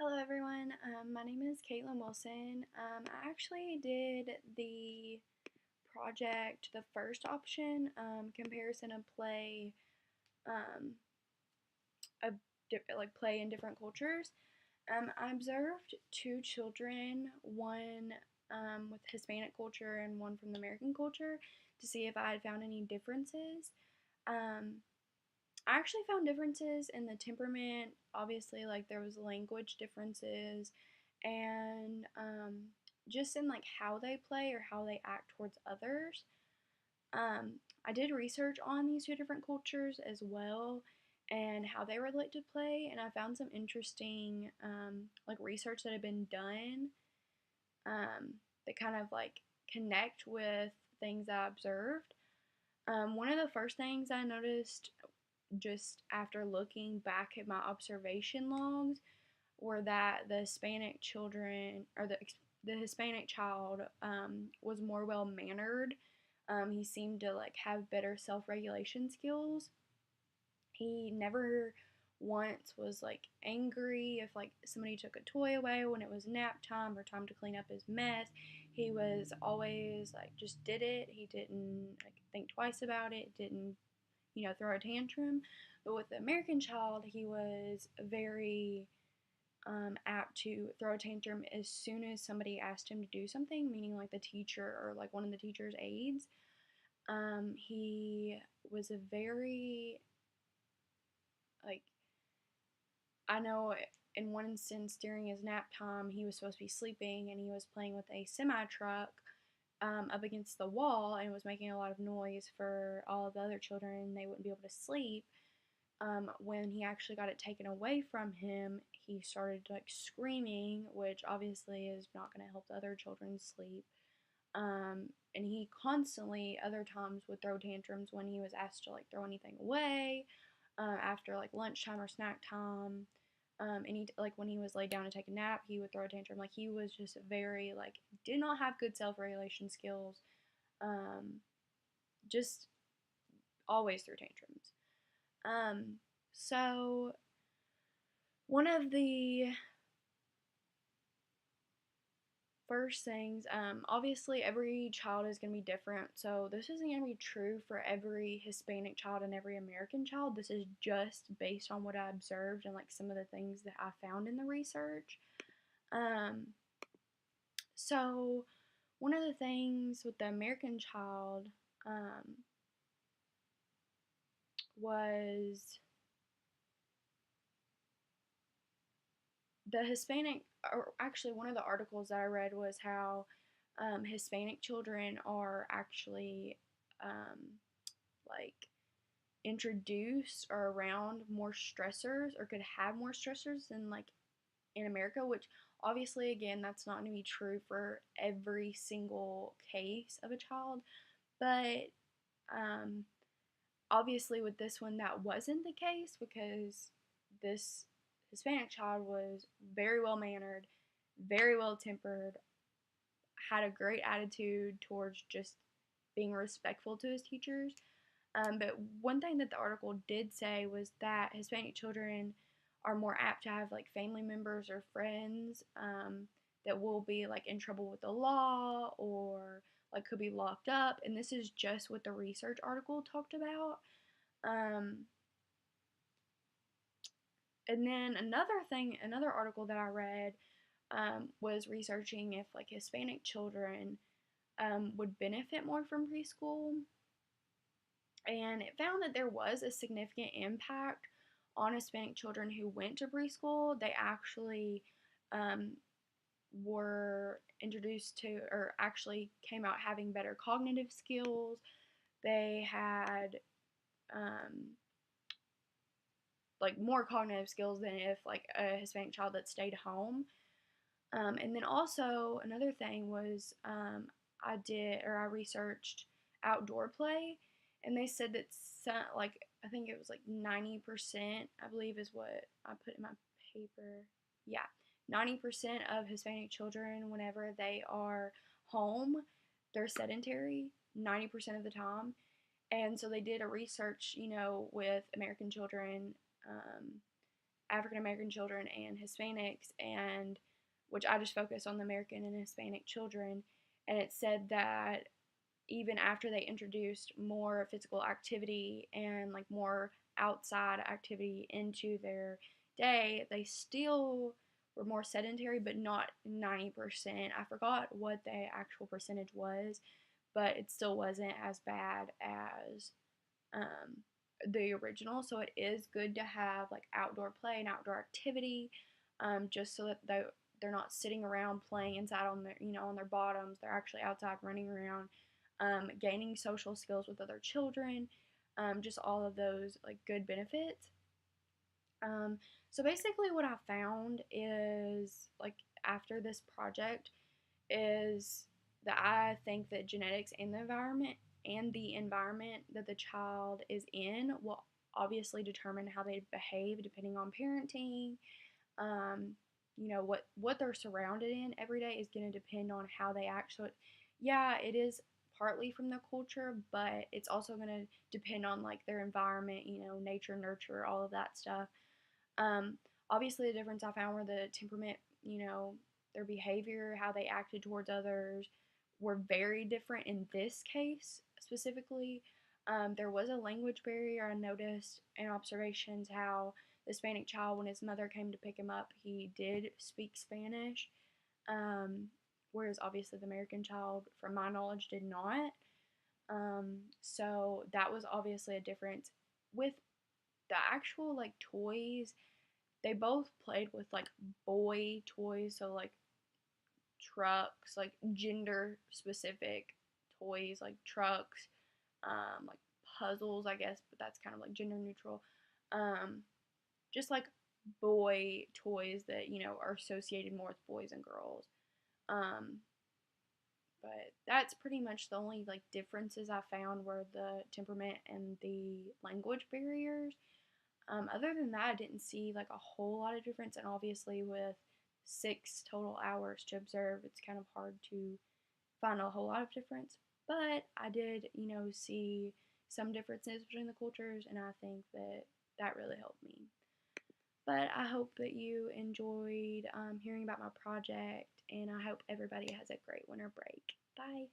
Hello everyone, my name is Caitlin Wilson. I actually did the project, the first option, comparison of play, um, like play in different cultures. I observed two children, one with Hispanic culture and one from the American culture, to see if I had found any differences. Um, I actually found differences in the temperament. Obviously, like there was language differences, and just in like how they play or how they act towards others. I did research on these two different cultures as well, and how they relate to play, and I found some interesting like research that had been done that kind of like connect with things I observed. One of the first things I noticed just after looking back at my observation logs were that the Hispanic children or the Hispanic child was more well mannered. He seemed to like have better self regulation skills. He never once was like angry if like somebody took a toy away when it was nap time or time to clean up his mess. He was always like just did it. He didn't like think twice about it. Didn't throw a tantrum. But with the American child, he was very apt to throw a tantrum as soon as somebody asked him to do something, meaning like the teacher or like one of the teacher's aides. He was a very, like, I know in one instance during his nap time, he was supposed to be sleeping and he was playing with a semi truck up against the wall and was making a lot of noise for all of the other children, and they wouldn't be able to sleep. When he actually got it taken away from him, he started like screaming, which obviously is not going to help the other children sleep. And he constantly, other times, would throw tantrums when he was asked to like throw anything away after like lunchtime or snack time. And he like when he was laid down to take a nap, he would throw a tantrum. Like he was just very like did not have good self regulation skills. Um, just always threw tantrums. So one of the first things, obviously every child is going to be different. So this isn't going to be true for every Hispanic child and every American child. This is just based on what I observed and like some of the things that I found in the research. Um, so one of the things with the American child was the Hispanic, or actually one of the articles that I read was how Hispanic children are actually like introduced or around more stressors or could have more stressors than like in America, which obviously again that's not going to be true for every single case of a child, but um, obviously with this one that wasn't the case because this Hispanic child was very well mannered, very well tempered, had a great attitude towards just being respectful to his teachers. But one thing that the article did say was that Hispanic children are more apt to have like family members or friends that will be like in trouble with the law or like could be locked up. And this is just what the research article talked about. Um, and then another article that I read was researching if like Hispanic children would benefit more from preschool. And it found that there was a significant impact on Hispanic children who went to preschool. They actually um, were introduced to, or actually came out having better cognitive skills. They had like more cognitive skills than if like a Hispanic child that stayed home. And then also another thing was I researched outdoor play, and they said that some, like I think it was like 90%, I believe is what I put in my paper. Yeah, 90% of Hispanic children, whenever they are home, they're sedentary 90% of the time. And so they did a research, with American children African American children and Hispanics, and which I just focused on the American and Hispanic children, and it said that even after they introduced more physical activity and like more outside activity into their day, they still were more sedentary, but not 90%. I forgot what the actual percentage was, but it still wasn't as bad as the original. So it is good to have like outdoor play and outdoor activity, just so that they're not sitting around playing inside on their on their bottoms. They're actually outside running around, gaining social skills with other children, just all of those like good benefits. So basically, what I found is like after this project is that I think that genetics and the environment that the child is in will obviously determine how they behave depending on parenting. What they're surrounded in every day is going to depend on how they act. So, yeah, it is partly from the culture, but it's also going to depend on like their environment, nature, nurture, all of that stuff. Um, Obviously, the difference I found were the temperament, their behavior, how they acted towards others were very different in this case specifically. There was a language barrier. I noticed in observations how the Hispanic child, when his mother came to pick him up, he did speak Spanish, whereas obviously the American child, from my knowledge, did not. So that was obviously a difference. With the actual like toys, they both played with like boy toys, so like trucks, like gender specific toys, like trucks, like puzzles, I guess, but that's kind of like gender neutral. Um, just like boy toys that are associated more with boys and girls. Um, but that's pretty much the only like differences I found were the temperament and the language barriers. Other than that, I didn't see like a whole lot of difference, and obviously with 6 total hours to observe, it's kind of hard to find a whole lot of difference. But I did, see some differences between the cultures, and I think that that really helped me. But I hope that you enjoyed hearing about my project, and I hope everybody has a great winter break. Bye.